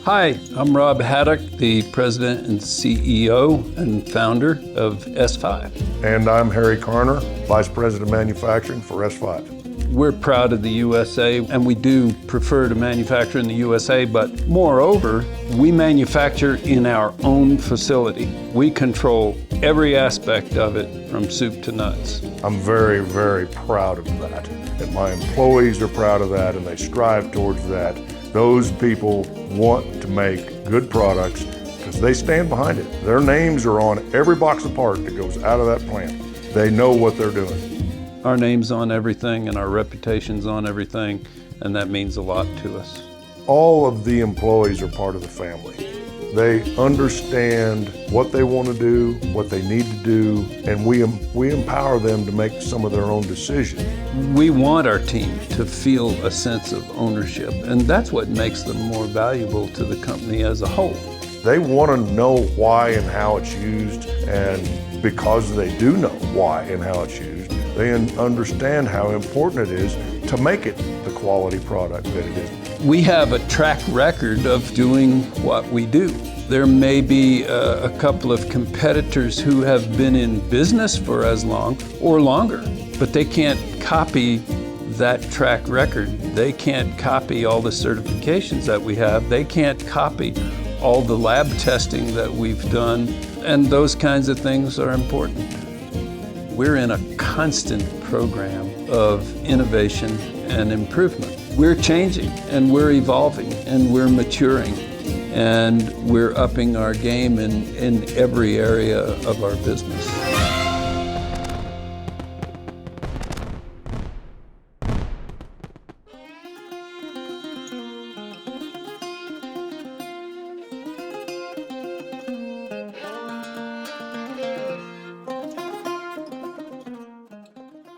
Hi, I'm Rob Haddock, the president and CEO and founder of S-5. And I'm Harry Carner, vice president of manufacturing for S-5. We're proud of the USA, and we do prefer to manufacture in the USA, but moreover, we manufacture in our own facility. We control every aspect of it from soup to nuts. I'm very, very proud of that. And my employees are proud of that, and they strive towards that. Those people want to make good products because they stand behind it. Their names are on every box of part that goes out of that plant. They know what they're doing. Our name's on everything and our reputation's on everything, and that means a lot to us. All of the employees are part of the family. They understand what they want to do, what they need to do, and we empower them to make some of their own decisions. We want our team to feel a sense of ownership, and that's what makes them more valuable to the company as a whole. They want to know why and how it's used, and because they do know why and how it's used, they understand how important it is to make it the quality product that it is. We have a track record of doing what we do. There may be a couple of competitors who have been in business for as long or longer, but they can't copy that track record. They can't copy all the certifications that we have. They can't copy all the lab testing that we've done, and those kinds of things are important. We're in a constant program of innovation and improvement. We're changing, and we're evolving, and we're maturing, and we're upping our game in every area of our business.